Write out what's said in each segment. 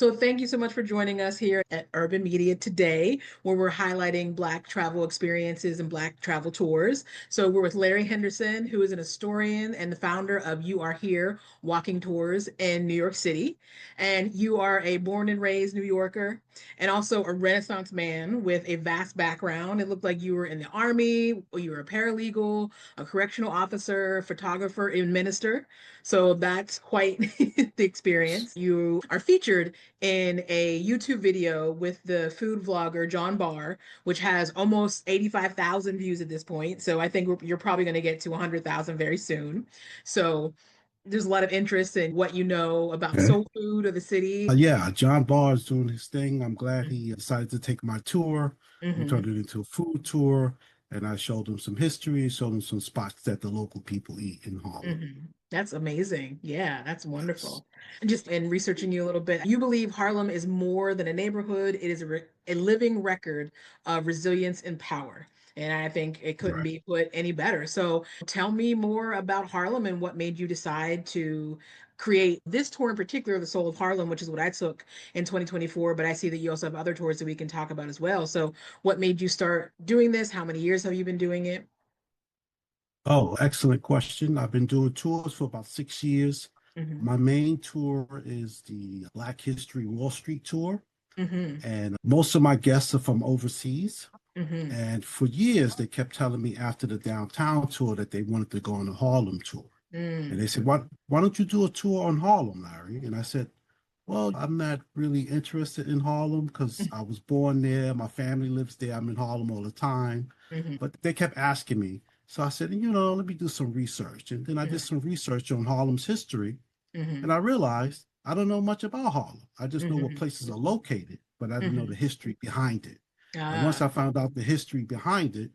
So thank you so much for joining us here at Urban Media today, where we're highlighting Black travel experiences and Black travel tours. So we're with Larry Henderson, who is an historian and the founder of You Are Here Walking Tours in New York City. And you are a born and raised New Yorker and also a Renaissance man with a vast background. It looked like you were in the Army, or you were a paralegal, a correctional officer, photographer, and minister. So that's quite the experience. You are featured in a YouTube video with the food vlogger John Barr, which has almost 85,000 views at this point. So I think you're probably going to get to 100,000 very soon. So there's a lot of interest in what you know about Okay. soul food of the city. Yeah, John Barr is doing his thing. I'm glad he decided to take my tour. We Mm-hmm. turned it into a food tour, and I showed him some history, showed him some spots that the local people eat in Harlem. Mm-hmm. That's amazing. Yeah, that's Yes. wonderful. And just in researching you a little bit, you believe Harlem is more than a neighborhood. It is a living record of resilience and power. And I think it couldn't Right. be put any better. So tell me more about Harlem and what made you decide to create this tour in particular, The Soul of Harlem, which is what I took in 2024. But I see that you also have other tours that we can talk about as well. So what made you start doing this? How many years have you been doing it? Oh, excellent question. I've been doing tours for about 6 years. Hmm. My main tour is the Black History Wall Street tour, Hmm. and most of my guests are from overseas. Hmm. And for years, they kept telling me after the downtown tour that they wanted to go on a Harlem tour. And Mm. they said, why don't you do a tour on Harlem, Larry? And I said, well, I'm not really interested in Harlem because I was born there. My family lives there. I'm in Harlem all the time. Hmm. But they kept asking me. So I said, let me do some research. And then I did Hmm. some research on Harlem's history. And Hmm. I realized I don't know much about Harlem. I just know what Hmm. places are located, but I didn't know the Hmm. history behind it. And once Ah, I found out the history behind it,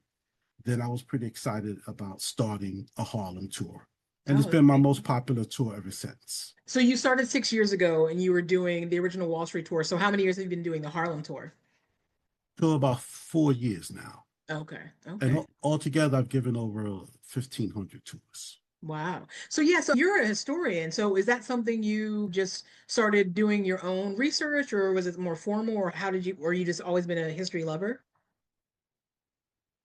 then I was pretty excited about starting a Harlem tour. And it's oh, that's been my most amazing. popular tour ever since. So you started 6 years ago and you were doing the original Wall Street tour. So how many years have you been doing the Harlem tour? For about 4 years now. Okay. And Okay. altogether, I've given over 1,500 tours. Wow. So yeah, so you're a historian. So is that something you just started doing your own research, or was it more formal, or how did you, or you just always been a history lover?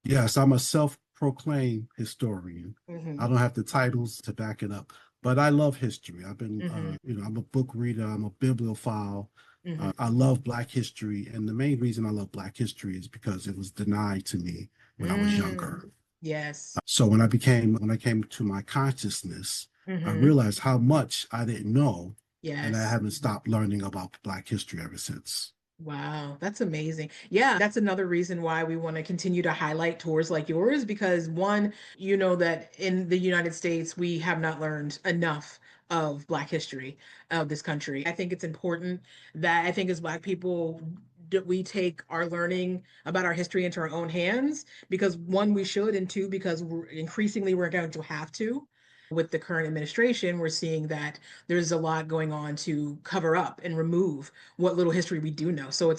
Yes, I'm a self-proclaimed historian. I Hmm. don't have the titles to back it up, but I love history. Hmm. I'm a book reader. I'm a bibliophile. Hmm. I love Black history, and the main reason I love Black history is because it was denied to me when I was younger. Mm. Yes. So when I came to my consciousness, I Hmm. realized how much I didn't know, and I Yes. haven't stopped learning about Black history ever since. Wow, that's amazing. Yeah, that's another reason why we want to continue to highlight tours like yours because one, you know that in the United States, we have not learned enough of Black history of this country. I think it's important that I think as Black people, that we take our learning about our history into our own hands because one, we should, and two, because we're going to have to. With the current administration, we're seeing that there's a lot going on to cover up and remove what little history we do know. So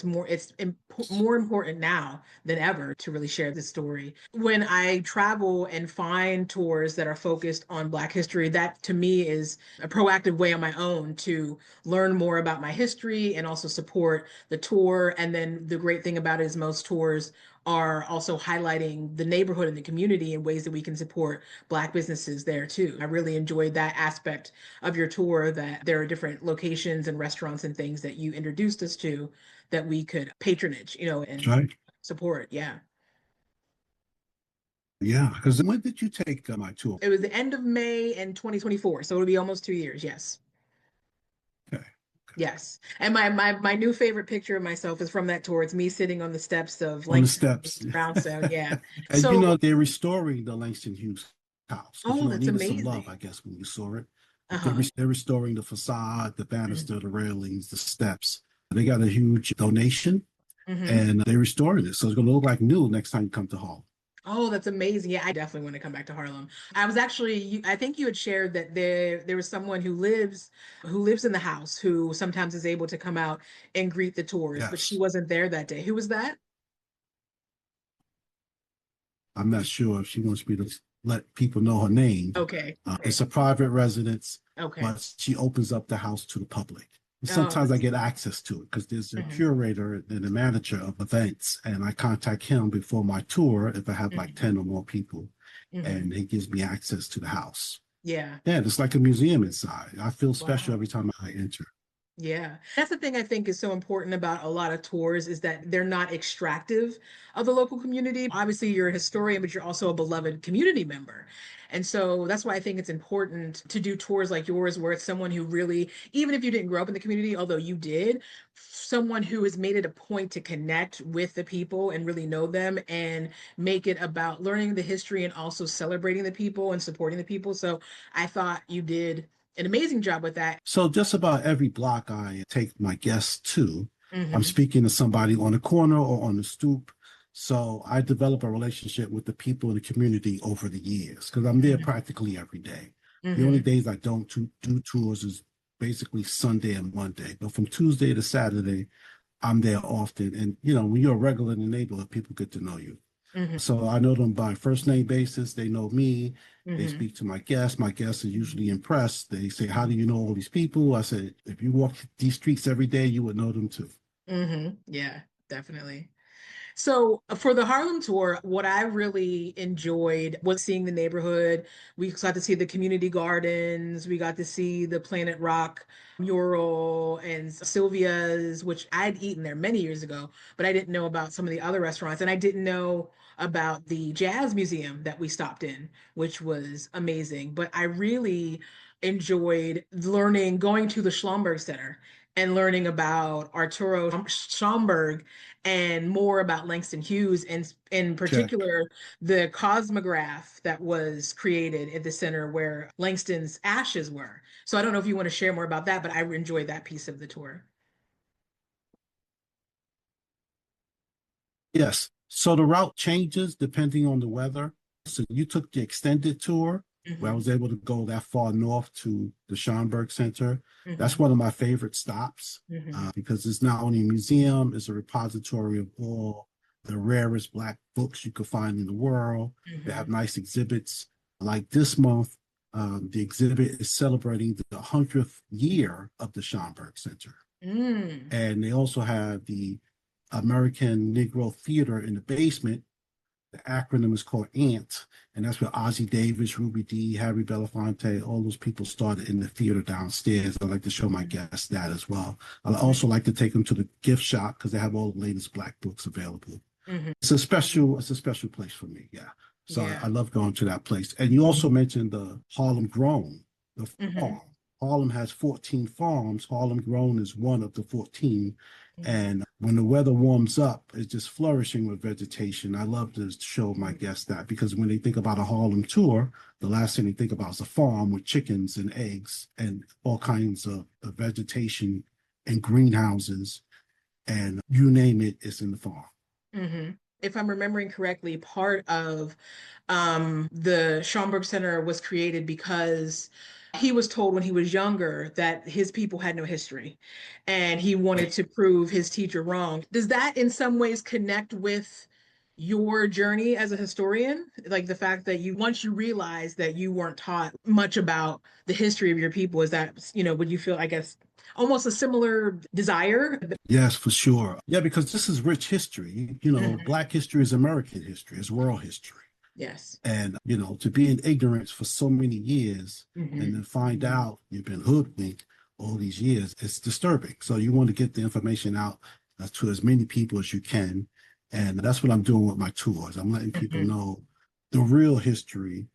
more important now than ever to really share this story. When I travel and find tours that are focused on Black history, that to me is a proactive way on my own to learn more about my history and also support the tour. And then the great thing about it is most tours are also highlighting the neighborhood and the community in ways that we can support Black businesses there too. I really enjoyed that aspect of your tour that there are different locations and restaurants and things that you introduced us to that we could patronage, and Right? support. Yeah. Yeah. Because when did you take my tour? It was the end of May in 2024, so it'll be almost 2 years. Yes. Okay. Yes. And my new favorite picture of myself is from that tour. It's me sitting on the steps of On the Langston steps. Brownstone. Yeah. And So, they're restoring the Langston Hughes house because oh, it that's needed some love, amazing. I guess, when you saw it. But Uh-huh. they're restoring the facade, the banister, the railings, the steps. They got a huge donation Hmm. and they're restoring it. So it's going to look like new next time you come to Hall. Oh, that's amazing. Yeah, I definitely want to come back to Harlem. I was actually, I think you had shared that there was someone who lives in the house who sometimes is able to come out and greet the tours, but she Yes. wasn't there that day. Who was that? I'm not sure if she wants me to let people know her name. Okay. It's Okay. a private residence, Okay. but she opens up the house to the public. Oh, Sometimes I that's get access to it because there's a mhm, curator and a manager of events, and I contact him before my tour if I have like mhm, 10 or more people, mhm. and he gives me access to the house. Yeah. Yeah, it's like a museum inside. I feel special Wow. every time I enter. Yeah. That's the thing I think is so important about a lot of tours is that they're not extractive of the local community. Obviously, you're a historian, but you're also a beloved community member. And so that's why I think it's important to do tours like yours, where it's someone who really, even if you didn't grow up in the community, although you did, someone who has made it a point to connect with the people and really know them and make it about learning the history and also celebrating the people and supporting the people. So I thought you did an amazing job with that. So just about every block I take my guests to, I'm Hmm. speaking to somebody on the corner or on the stoop. So I develop a relationship with the people in the community over the years because I'm there Hmm. practically every day. The only Hmm. days I don't do tours is basically Sunday and Monday. But from Tuesday to Saturday, I'm there often. And, when you're a regular in the neighborhood, people get to know you. Hmm. So I know them by first name basis. They know me. They Hmm. speak to my guests. My guests are usually impressed. They say, "How do you know all these people?" I said, "If you walk these streets every day, you would know them too." Hmm. Yeah, definitely. So for the Harlem tour, what I really enjoyed was seeing the neighborhood. We got to see the community gardens. We got to see the Planet Rock mural and Sylvia's, which I'd eaten there many years ago, but I didn't know about some of the other restaurants. And I didn't know about the jazz museum that we stopped in, which was amazing. But I really enjoyed learning, going to the Schlumberg Center and learning about Arturo Schomburg and more about Langston Hughes, and in Check. particular, the cosmograph that was created at the center where Langston's ashes were. So I don't know if you want to share more about that, but I enjoyed that piece of the tour. Yes. So the route changes depending on the weather. So you took the extended tour where I Hmm. was able to go that far north to the Schomburg Center. That's Hmm. one of my favorite stops Hmm. because it's not only a museum, it's a repository of all the rarest Black books you could find in the world. They have Hmm. nice exhibits. Like this month, the exhibit is celebrating the 100th year of the Schomburg Center. Mm. And they also have the American Negro Theater in the basement. The acronym is called ANT, and that's where Ozzie Davis, Ruby Dee, Harry Belafonte, all those people started in the theater downstairs. I like to show my guests that as well. I also like to take them to the gift shop because they have all the latest Black books available. Hmm. It's a special place for me. Yeah. So I Yeah. love going to that place. And you also mentioned the Harlem Grown, the Hmm. farm. Harlem has 14 farms. Harlem Grown is one of the 14. Hmm. And when the weather warms up, it's just flourishing with vegetation. I love to show my guests that because when they think about a Harlem tour, the last thing they think about is a farm with chickens and eggs and all kinds of vegetation and greenhouses. And you name it, it's in the farm. Hmm. If I'm remembering correctly, part of the Schomburg Center was created because he was told when he was younger that his people had no history and he wanted to prove his teacher wrong. Does that in some ways connect with your journey as a historian? Like the fact that once you realize that you weren't taught much about the history of your people, is that, would you feel, I guess, almost a similar desire? Yes, for sure. Yeah, because this is rich history. Mhm. Black history is American history, it's world history. Yes. And, to be in ignorance for so many years and Hmm. then find out you've been hoodwinked all these years, it's disturbing. So you want to get the information out to as many people as you can. And that's what I'm doing with my tours. I'm letting people Hmm. know the real history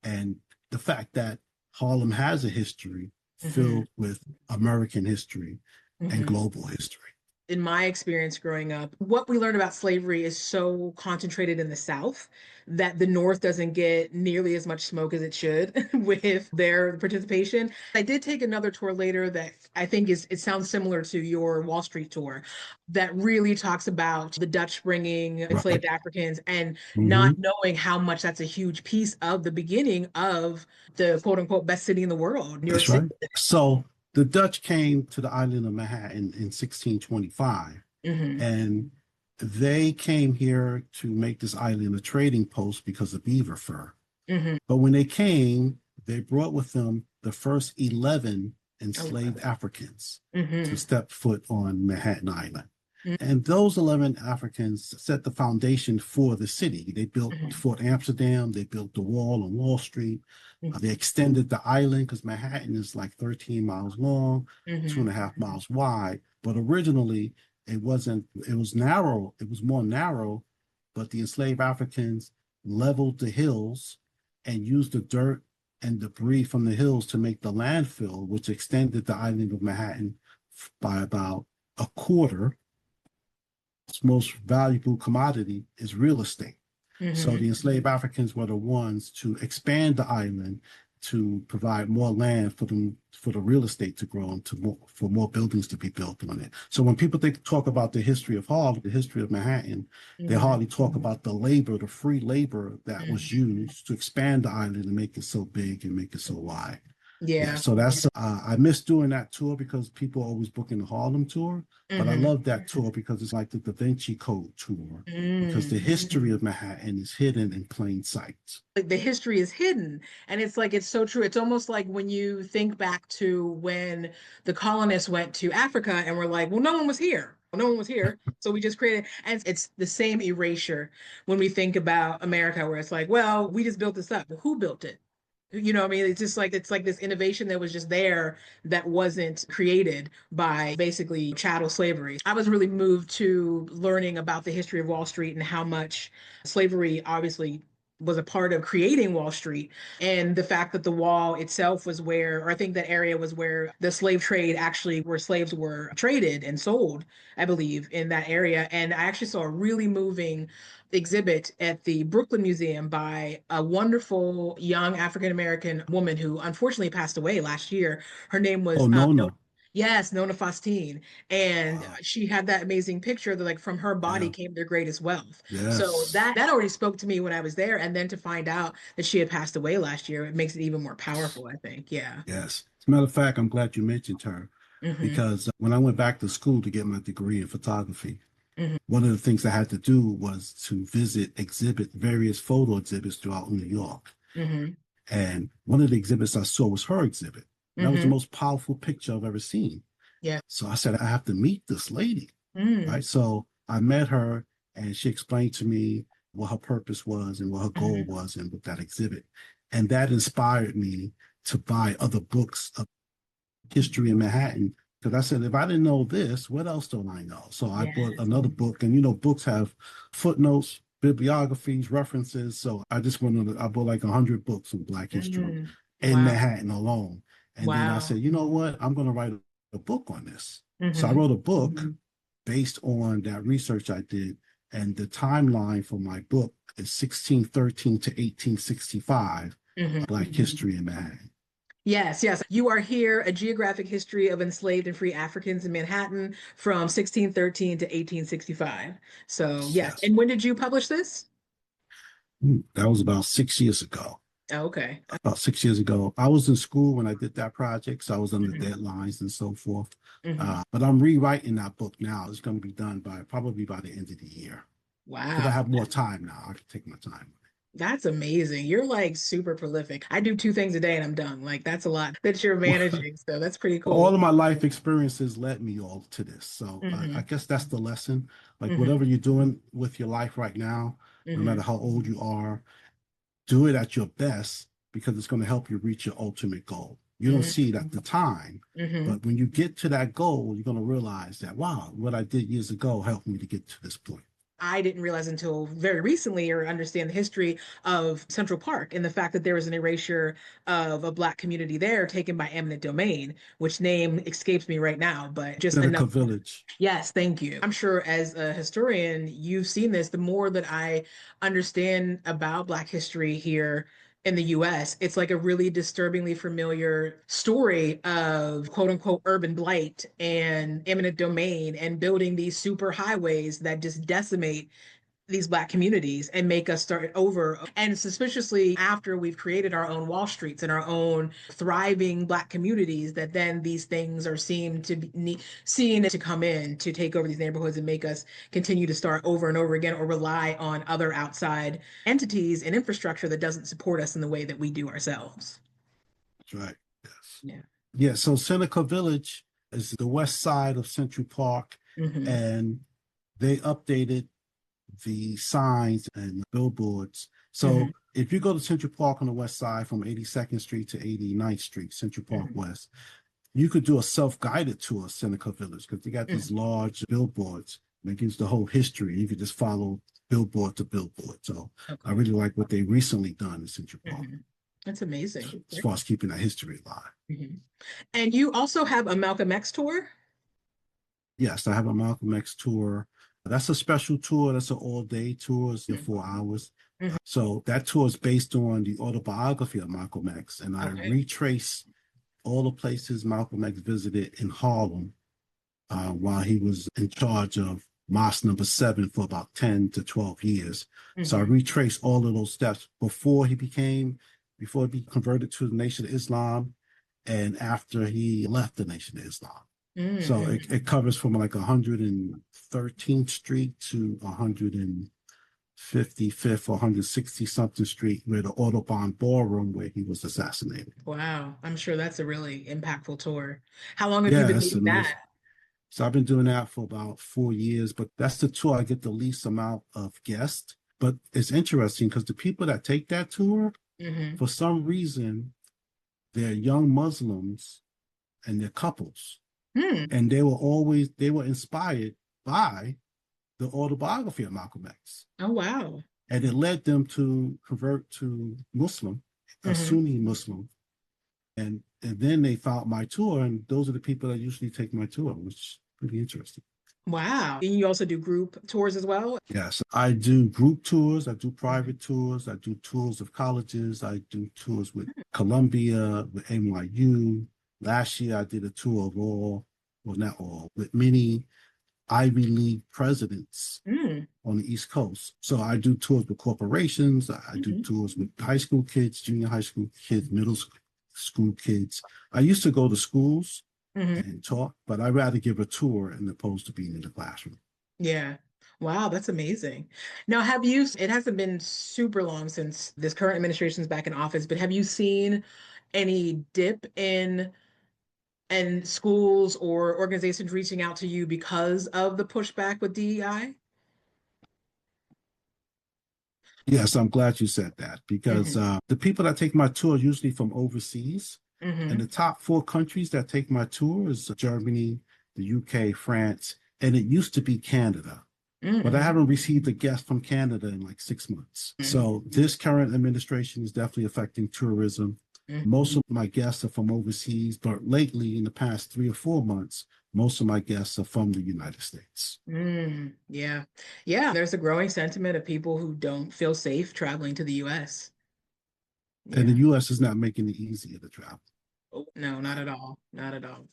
and the fact that Harlem has a history Hmm. filled with American history and Hmm. global history. In my experience growing up, what we learned about slavery is so concentrated in the South that the North doesn't get nearly as much smoke as it should with their participation. I did take another tour later that I think it sounds similar to your Wall Street tour that really talks about the Dutch bringing Right. enslaved Africans and not Hmm. knowing how much that's a huge piece of the beginning of the quote unquote best city in the world, New York That's City. right. So the Dutch came to the island of Manhattan in 1625, Hmm. and they came here to make this island a trading post because of beaver fur. Hmm. But when they came, they brought with them the first 11 I love enslaved it. Africans to Mm-hmm. step foot on Manhattan Island. And those 11 Africans set the foundation for the city. They built Mm-hmm. Fort Amsterdam, they built the wall on Wall Street, they Mm-hmm. extended the island because Manhattan is like 13 miles long, two Mm-hmm. and a half miles wide. But originally, it was narrow, it was more narrow, but the enslaved Africans leveled the hills and used the dirt and debris from the hills to make the landfill, which extended the island of Manhattan by about a quarter. Its most valuable commodity is real estate. So the Mm-hmm. enslaved Africans were the ones to expand the island to provide more land for them for the real estate to grow and for more buildings to be built on it. So when people talk about the history of Harlem, the history of Manhattan, they Mm-hmm. hardly talk about the labor, the free labor that was Mm-hmm. used to expand the island and make it so big and make it so wide. Yeah, Yeah. so that's I miss doing that tour because people are always booking the Harlem tour, but I Mm-hmm. love that tour because it's like the Da Vinci Code tour because the Mm. history of Manhattan is hidden in plain sight. Like the history is hidden. And it's like, it's so true. It's almost like when you think back to when the colonists went to Africa and were like, well, no one was here. No one was here. So we just created, and it's the same erasure when we think about America, where it's like, well, we just built this up. But who built it? You know what I mean? It's just like it's like this innovation that was just there that wasn't created by basically chattel slavery. I was really moved to learning about the history of Wall Street and how much slavery obviously was a part of creating Wall Street, and the fact that the wall itself was where, or I think that area was where the slave trade actually, where slaves were traded and sold, I believe, in that area. And I actually saw a really moving exhibit at the Brooklyn Museum by a wonderful young African American woman who unfortunately passed away last year. Her name Oh was no, no, no. yes, Nona Faustine, and Wow. she had that amazing picture that like from her body Yeah. came their greatest wealth. So Yes. that already spoke to me when I was there, and then to find out that she had passed away last year, it makes it even more powerful, I think. Yeah. Yes. As a matter of fact, I'm glad you mentioned her Hmm. because when I went back to school to get my degree in photography, Hmm. one of the things I had to do was to exhibit various photo exhibits throughout New York. Hmm. And one of the exhibits I saw was her exhibit. And that was the Hmm. most powerful picture I've ever seen. Yeah. So I said, I have to meet this lady. Mm. Right. So I met her and she explained to me what her purpose was and what her goal Hmm. was and with that exhibit. And that inspired me to buy other books of history in Manhattan. Because I said, if I didn't know this, what else don't I know? So I bought Yes. another book, and books have footnotes, bibliographies, references. So I bought like 100 books on Black history Mm. in Wow. Manhattan alone. And then I Wow. said, you know what? I'm going to write a book on this. So I Hmm. wrote a book based on that research I did. And the timeline for my book is 1613 to 1865, Hmm. Black history in Manhattan. Yes, yes. You Are Here, A Geographic History of Enslaved and Free Africans in Manhattan from 1613 to 1865. So, yes. Yes. And when did you publish this? That was about 6 years ago. Oh, okay. About 6 years ago. I was in school when I did that project, so I was under Hmm. deadlines and so forth. Hmm. But I'm rewriting that book now. It's going to be done by probably by the end of the year because I Wow. have more time now. I can take my time. That's amazing. You're like super prolific. I do two things a day and I'm done. Like that's a lot that you're managing. So that's pretty All cool. of my life experiences led me all to this. So I Hmm. guess that's the lesson. Like Hmm. whatever you're doing with your life right now, no matter Hmm. how old you are, do it at your best because it's going to help you reach your ultimate goal. You don't see it at the time, Hmm. but when you get to that goal, you're going to realize that, wow, what I did years ago helped me to get to this point. I didn't realize until very recently or understand the history of Central Park and the fact that there was an erasure of a Black community there taken by eminent domain, which name escapes me right now, but just enough. Seneca Village. Yes, thank you. I'm sure as a historian, you've seen this. The more that I understand about Black history here in the US, it's like a really disturbingly familiar story of quote unquote urban blight and eminent domain and building these super highways that just decimate these Black communities and make us start over. And suspiciously, after we've created our own Wall Streets and our own thriving Black communities, that then these things are seen to come in to take over these neighborhoods and make us continue to start over and over again or rely on other outside entities and infrastructure that doesn't support us in the way that we do ourselves. That's right. Yes. Yeah. Yeah, so Seneca Village is the west side of Central Park, Hmm. and they updated the signs and billboards. Hmm. So if you go to Central Park on the west side from 82nd Street to 89th Street, Central Park Hmm. West, you could do a self-guided tour of Seneca Village because they got these Hmm. large billboards that gives the whole history. You could just follow billboard to billboard. So I Okay. really like what they recently done in Central Park Hmm. That's amazing. as far as keeping that history alive. Mhm. And you also have a Malcolm X tour? Yes, I have a Malcolm X tour. That's a special tour. That's an all-day tour. It's Mhm. 4 hours. Mhm. So that tour is based on the autobiography of Malcolm X, and I Okay. retrace all the places Malcolm X visited in Harlem while he was in charge of Mosque Number 7 for about 10 to 12 years. So I Hmm. retrace all of those steps before he converted to the Nation of Islam and after he left the Nation of Islam. So Hmm. it covers from like 113th Street to 155th or 160 something Street, where the Audubon Ballroom where he was assassinated. Wow. I'm sure that's a really impactful tour. How long have you Yeah, been that's doing amazing. that? So I've been doing that for about 4 years, but that's the tour I get the least amount of guests. But it's interesting because the people that take that tour, Hmm. for some reason, they're young Muslims and they're couples. Hmm. And they were inspired by the autobiography of Malcolm X. Oh, wow. And it led them to convert to Muslim, a Hmm. Sunni Muslim. And then they found my tour, and those are the people that usually take my tour, which is pretty interesting. Wow. And you also do group tours as well? Yes, I do group tours, I do Hmm. private tours, I do tours of colleges, I do tours with Columbia, with NYU. Last year I did a tour of well, not all, with many Ivy League presidents Mm. on the East Coast. So I do tours with corporations, I do Hmm. tours with high school kids, junior high school kids, school kids. I used to go to schools Hmm. and talk, but I'd rather give a tour as opposed to being in the classroom. Yeah. Wow, that's amazing. Now, it hasn't been super long since this current administration's back in office, but have you seen any dip in and schools or organizations reaching out to you because of the pushback with DEI? Yes, I'm glad you said that because Hmm. the people that take my tour are usually from overseas. And the Hmm. top four countries that take my tour is Germany, the UK, France, and it used to be Canada. But I Hmm. haven't received a guest from Canada in like 6 months. Hmm. So this current administration is definitely affecting tourism. Most of my guests are from overseas, but lately, in the past 3 or 4 months, most of my guests are from the United States. Yeah. Yeah. There's a growing sentiment of people who don't feel safe traveling to the US. And the Yeah. US is not making it easier to travel. Oh, no, not at all. Not at all.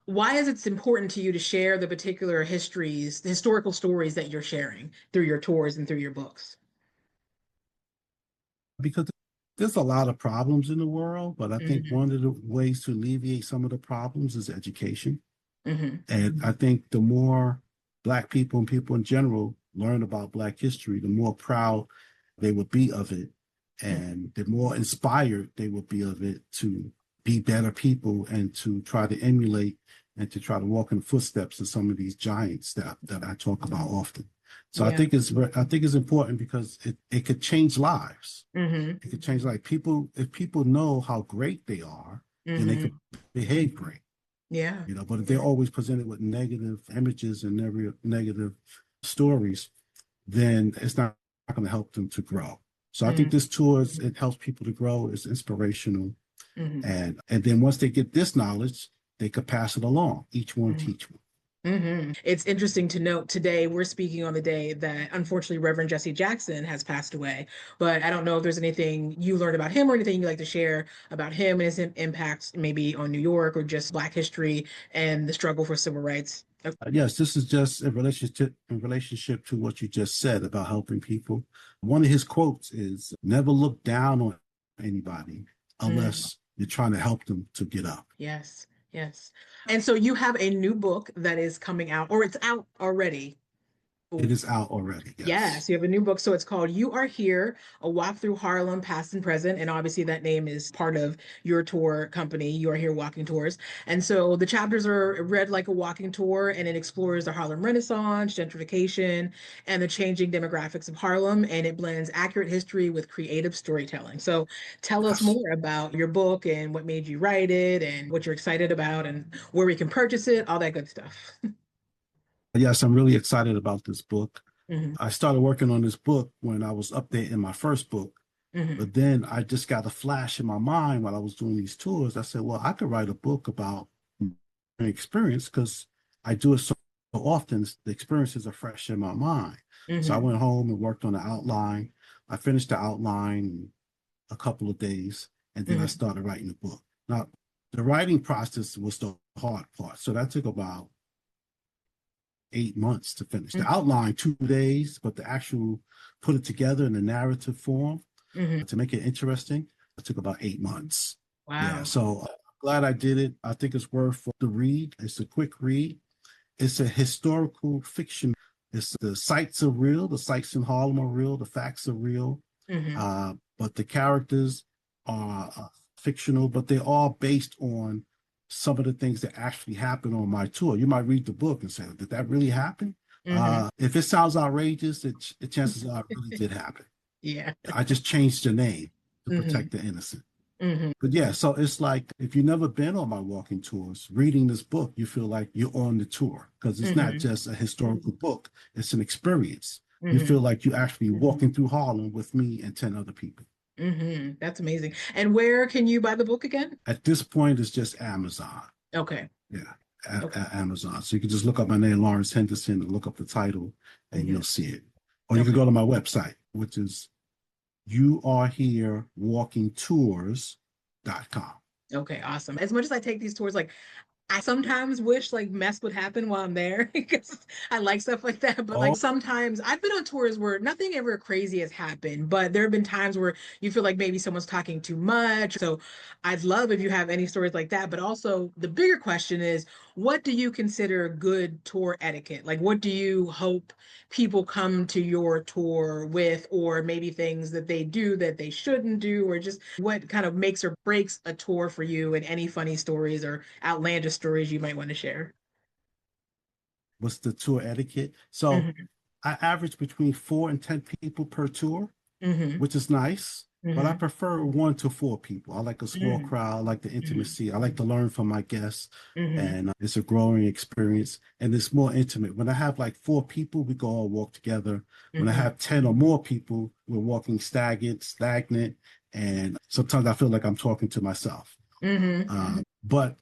Why is it important to you to share the particular histories, the historical stories that you're sharing through your tours and through your books? Because there's a lot of problems in the world, but I think Hmm. one of the ways to alleviate some of the problems is education. Hmm. And I think the more Black people and people in general learn about Black history, the more proud they would be of it. And the more inspired they would be of it to be better people and to try to emulate and to try to walk in the footsteps of some of these giants that I talk about often. So Yeah. I think it's important because it could change lives. Hmm. It could change like people if people know how great they are, then they could Hmm. behave great. Yeah. But if they're Yeah. always presented with negative images and every negative stories, then it's not going to help them to grow. So I think Hmm. this tour it helps people to grow. It's inspirational, Hmm. and then once they get this knowledge, they could pass it along. Each one teach one. It's interesting to note today we're speaking on the day that unfortunately Reverend Jesse Jackson has passed away. But I don't know if there's anything you learned about him or anything you'd like to share about him and his impacts maybe on New York or just Black history and the struggle for civil rights. Yes, this is just in relationship to what you just said about helping people. One of his quotes is, "Never look down on anybody Mm, unless you're trying to help them to get up." yes, yes. And so you have a new book that is coming out, or it's out already. It is out already. Yes. Yes, you have a new book. So it's called You Are Here, A Walk Through Harlem, Past and Present. And obviously that name is part of your tour company, You Are Here Walking Tours. And so the chapters are read like a walking tour, and it explores the Harlem Renaissance, gentrification, and the changing demographics of Harlem. And it blends accurate history with creative storytelling. So tell us Yes. more about your book and what made you write it and what you're excited about and where we can purchase it, all that good stuff. Yes, I'm really excited about this book. Hmm. I started working on this book when I was updating my first book, Hmm. but then I just got a flash in my mind while I was doing these tours. I said, well, I could write a book about an experience because I do it so often, the experiences are fresh in my mind. So I Hmm. went home and worked on the outline. I finished the outline in a couple of days, and then I Hmm. started writing the book. Now, the writing process was the hard part. So that took about 8 months to finish. The outline, 2 days, but the actual put it together in a narrative form Hmm. to make it interesting, it took about 8 months. Yeah, Wow. so I'm glad I did it. I think it's worth the read. It's a quick read. It's a historical fiction. It's the sites are real, the sites in Harlem are real, the facts are real, Hmm. but the characters are fictional, but they're all based on some of the things that actually happened on my tour. You might read the book and say, "Did that really happen?" Hmm. If it sounds outrageous, it chances are it really did happen. Yeah. I just changed the name to Hmm. protect the innocent. Hmm. But yeah, so it's like if you've never been on my walking tours, reading this book, you feel like you're on the tour because it's not Hmm. just a historical book, it's an experience. You Hmm. feel like you're actually walking through Harlem with me and 10 other people. Hmm. That's amazing. And where can you buy the book again? At this point, it's just Amazon. Okay. Yeah, Okay. Amazon. So you can just look up my name, Lawrence Henderson, and look up the title, and Hmm. you'll see it. Or you can Okay. go to my website, which is you are here walking tours.com. Okay. Awesome. As much as I take these tours, like I sometimes wish like mess would happen while I'm there because I like stuff like that. But like Oh, sometimes I've been on tours where nothing ever crazy has happened, but there have been times where you feel like maybe someone's talking too much. So I'd love if you have any stories like that. But also the bigger question is, what do you consider good tour etiquette? Like what do you hope people come to your tour with, or maybe things that they do that they shouldn't do, or just what kind of makes or breaks a tour for you, and any funny stories or outlandish stories you might want to share? what's the tour etiquette? So Hmm. I average between 4 and 10 people per tour, Hmm. which is nice. But I Hmm. prefer 1 to 4 people. I like a small Hmm. crowd. I like the intimacy. I like to learn from my guests, Hmm. and it's a growing experience. And it's more intimate. When I have like 4 people, we go all walk together. When I Hmm. have 10 or more people, we're walking stagnant, and sometimes I feel like I'm talking to myself. Hmm. But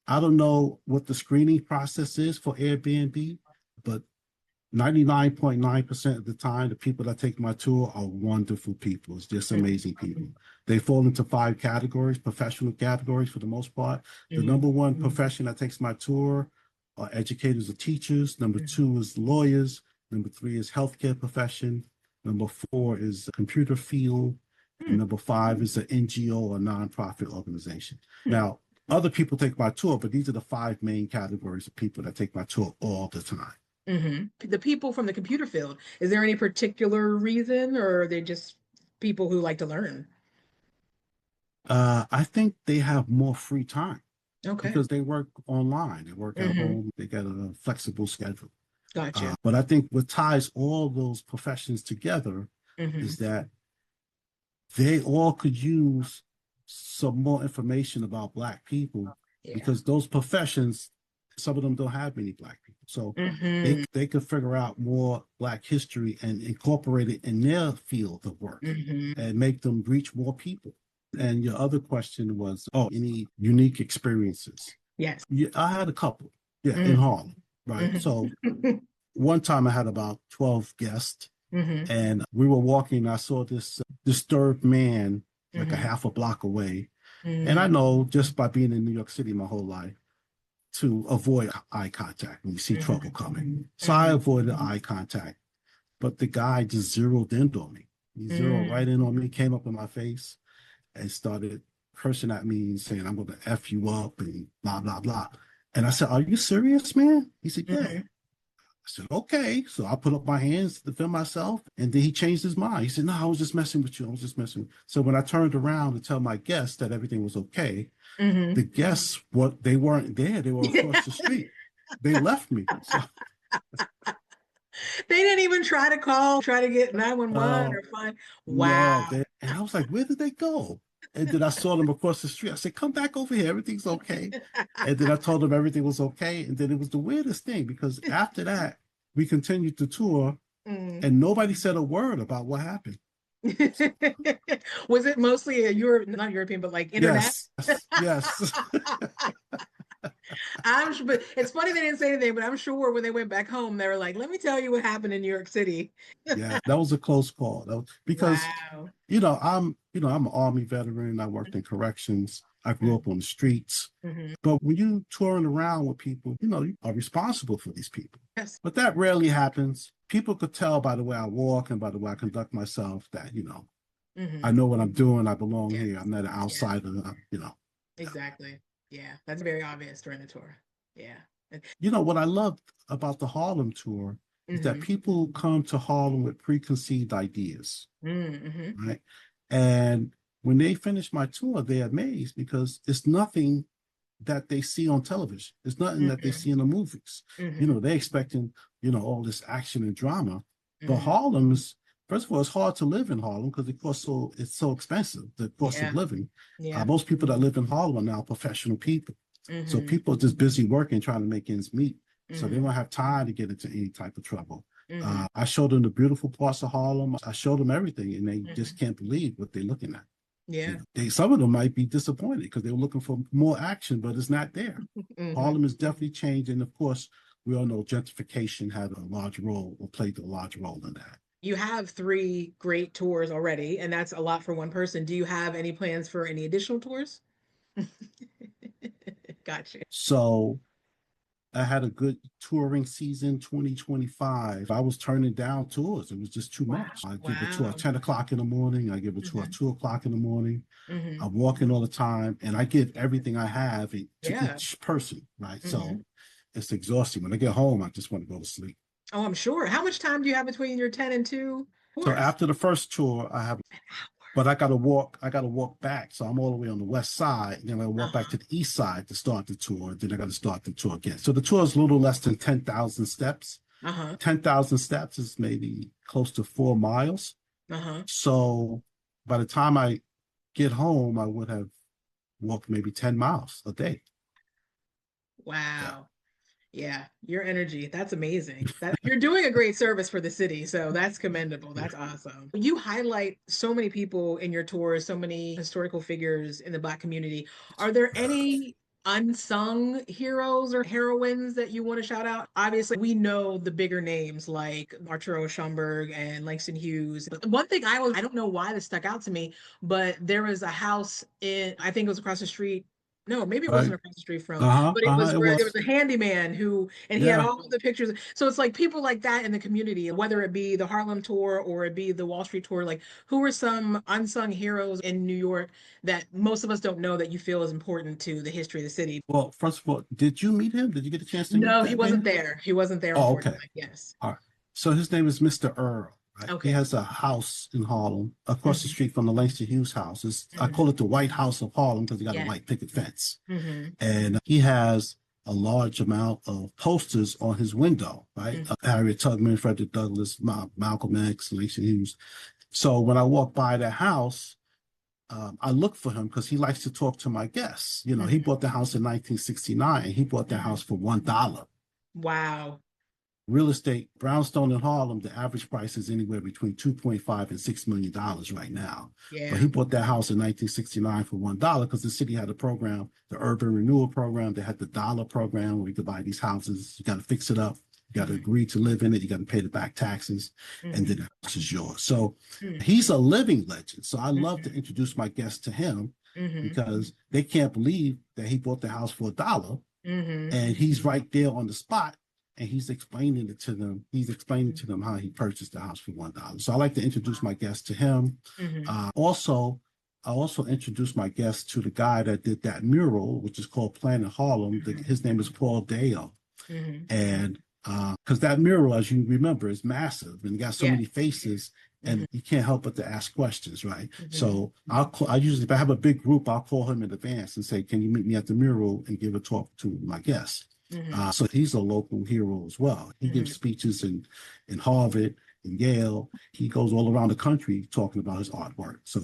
I don't know what the screening process is for Airbnb, but 99.9% of the time, the people that take my tour are wonderful people. It's just amazing people. They fall into 5 categories, professional categories for the most part. The Hmm. number one profession that takes my tour are educators or teachers. Number two is lawyers. Number three is healthcare profession. Number four is computer field. And number five is an NGO or nonprofit organization. Now, other people take my tour, but these are the 5 main categories of people that take my tour all the time. The people from the computer field, is there any particular reason, or are they just people who like to learn? I think they have more free time Okay. because they work online, they work at Hmm. home, they get a flexible schedule. Gotcha. But I think what ties all those professions together Hmm. is that they all could use some more information about Black people Yeah. because those professions, some of them don't have many Black people. So Hmm. they could figure out more Black history and incorporate it in their field of work Hmm. and make them reach more people. And your other question was, oh, any unique experiences? Yes. Yeah, I had a couple. Yeah, in Hmm. Harlem, right? So Hmm. one time I had about 12 guests Hmm. and we were walking. I saw this disturbed man like a Hmm. half a block away. And I Hmm. know just by being in New York City my whole life to avoid eye contact when you see trouble coming. So I Hmm. avoided eye contact, but the guy just zeroed in on me. He zeroed right Hmm. in on me, came up in my face and started cursing at me and saying, I'm going to F you up and blah, blah, blah. And I said, are you serious, man? He said, yeah. I Hmm. said, okay. So I put up my hands to defend myself. And then he changed his mind. He said, no, I was just messing with you. I was just messing with you. So when I turned around to tell my guests that everything was okay, Mm-hmm. the guests, what they weren't there. They were across the street. They left me. So They didn't even try to call, try to get 911 uh, or find. no, Wow. and I was like, where did they go? And then I saw them across the street. I said, come back over here. Everything's okay. And then I told them everything was okay. And then it was the weirdest thing because after that, we continued to tour Mm. and nobody said a word about what happened. Was it mostly a Europe, not European, but like international? Yes, yes, I'm sure, but it's funny they didn't say anything, but I'm sure when they went back home, they were like, let me tell you what happened in New York City. yeah. That was a close call. Because Wow. I'm an Army veteran. I worked in corrections. I grew up on the streets. Mm-hmm. But when you touring around with people, you are responsible for these people. Yes. But that rarely happens. People could tell by the way I walk and by the way I conduct myself that, Mm-hmm. I know what I'm doing. I belong Yes. here. I'm not an Yes. outsider. Exactly. Yeah. That's very obvious during the tour. Yeah. What I loved about the Harlem tour is that Mm-hmm. people come to Harlem with preconceived ideas, Mm-hmm. right? And when they finish my tour, they're amazed because it's nothing that they see on television. It's nothing that they Mm-hmm. see in the movies. Mm-hmm. They're expecting, all this action and drama. But Mm-hmm. Harlem's, first of all, it's hard to live in Harlem because it's so expensive, the cost of Yeah. living. Yeah. Most people that live in Harlem are now professional people. So Mm-hmm. people are just busy working, trying to make ends meet. So they Mm-hmm. don't have time to get into any type of trouble. Mm-hmm. I showed them the beautiful parts of Harlem. I showed them everything, and they Mm-hmm. just can't believe what they're looking at. Yeah. Some of them might be disappointed because they were looking for more action, but it's not there. Mm-hmm. Harlem has definitely changed, and of course, we all know gentrification had a large role or played a large role in that. You have three great tours already, and that's a lot for one person. Do you have any plans for any additional tours? Gotcha. So I had a good touring season 2025. I was turning down tours. It was just too Wow. much. I give a tour at Wow. 10 o'clock in the morning. I give a tour Mm-hmm. at 2 o'clock in the morning. Mm-hmm. I'm walking all the time and I give everything I have to Yeah. each person, right? Mm-hmm. So it's exhausting. When I get home, I just want to go to sleep. Oh, I'm sure. How much time do you have between your 10 and 2 So tours? after the first tour, I have, but I gotta walk back. So I'm all the way on the west side. And then I walk back Uh-huh. to the east side to start the tour. Then I got to start the tour again. So the tour is a little less than 10,000 steps. Uh-huh. 10,000 steps is maybe close to 4 miles. Uh-huh. So by the time I get home, I would have walked maybe 10 miles a day. Yeah. Wow. Yeah, your energy. That's amazing. That you're doing a great service for the city. So that's commendable. Yeah. That's awesome. You highlight so many people in your tours, so many historical figures in the Black community. Are there any unsung heroes or heroines that you want to shout out? Obviously, we know the bigger names like Arturo Schomburg and Langston Hughes. But one thing I don't know why this stuck out to me, but there was a house I think it was across the street. No, maybe it wasn't Right. across the street from, Uh-huh. but it Uh-huh. was It where there was was. a handyman and he had Yeah. all of the pictures. So it's like people like that in the community, whether it be the Harlem tour or it be the Wall Street tour, like who are some unsung heroes in New York that most of us don't know that you feel is important to the history of the city? Well, first of all, did you meet him? Did you get a chance to meet No, he that wasn't man? there. He wasn't there, Oh, okay. unfortunately. Yes. All right. So his name is Mr. Earl, right? He Okay. has a house in Harlem across the Hmm. street from the Langston Hughes house. I Hmm. call it the White House of Harlem because he got a Yeah. white picket fence. Hmm. And he has a large amount of posters on his window, right? Hmm. Harriet Tubman, Frederick Douglass, Malcolm X, Langston Hughes. So when I walk by the house, I look for him because he likes to talk to my guests. He Hmm. bought the house in 1969 and he bought the Hmm. house for $1. Wow. Real estate, brownstone in Harlem, the average price is anywhere between 2.5 and $6 million right now. But he Yeah. bought that house in 1969 for $1 because the city had a program, the urban renewal program. They had the dollar program where you could buy these houses. You got to fix it up. You got to Hmm. agree to live in it. You got to pay the back taxes, and Hmm. then the house is yours. So Hmm. he's a living legend. So I love to Hmm. introduce my guests to him Hmm. because they can't believe that he bought the house for $1 Hmm. and he's right there on the spot and he's explaining it to them. He's explaining to them how he purchased the house for $1. So I like to introduce my guests to him. Hmm. I also introduced my guests to the guy that did that mural, which is called Planet Harlem. His name is Paul Dale. Hmm. And Because that mural, as you remember, is massive and got so Yeah. many faces, Hmm. and you can't help but to ask questions, right? Hmm. So I usually, if I have a big group, I'll call him in advance and say, "Can you meet me at the mural and give a talk to my guests?" Hmm. So he's a local hero as well. He gives Hmm. speeches in Harvard, in Yale. He goes all around the country talking about his artwork. So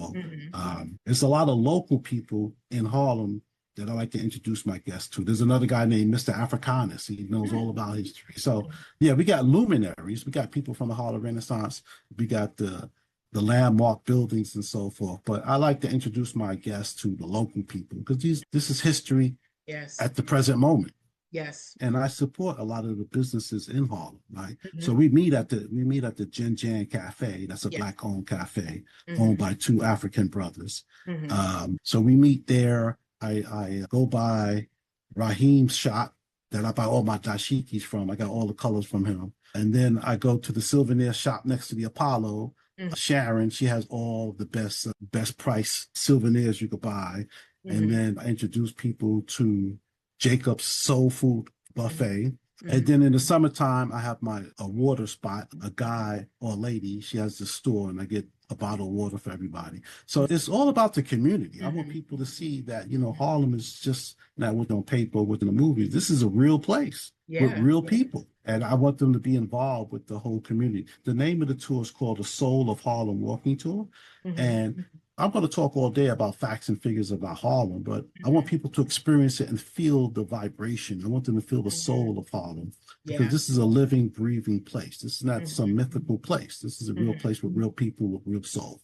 Hmm. there's a lot of local people in Harlem that I like to introduce my guests to. There's another guy named Mr. Africanus. He knows all about history. So yeah, we got luminaries. We got people from the Harlem Renaissance. We got the landmark buildings and so forth. But I like to introduce my guests to the local people because this is history Yes. at the present moment. Yes. And I support a lot of the businesses in Harlem, right? So Hmm. we meet at the 𝐥𝐤𝐬 Cafe. That's a Yeah. Black-owned cafe owned Hmm. by two African brothers. Hmm. So we meet there. I go by Raheem's shop that I buy all my dashikis from. I got all the colors from him. And then I go to the souvenir shop next to the Apollo. Hmm. Sharon, she has all the best price souvenirs you could buy. And Hmm. then I introduce people to Jacob's Soul Food Buffet. And Hmm. then in the summertime, I have a water spot, a guy or a lady. She has the store, and I get a bottle of water for everybody. So it's all about the community. I want Hmm. people to see that, Harlem is just not what's on paper, within the movies. This is a real place with Yeah. real Yeah. people. And I want them to be involved with the whole community. The name of the tour is called the Soul of Harlem Walking Tour. Hmm. And I'm going to talk all day about facts and figures about Harlem, but I want Hmm. people to experience it and feel the vibration. I want them to feel the Hmm. soul of Harlem because Yeah. this is a living, breathing place. This is not some Hmm. mythical place. This is a real Hmm. place with real people with real soul.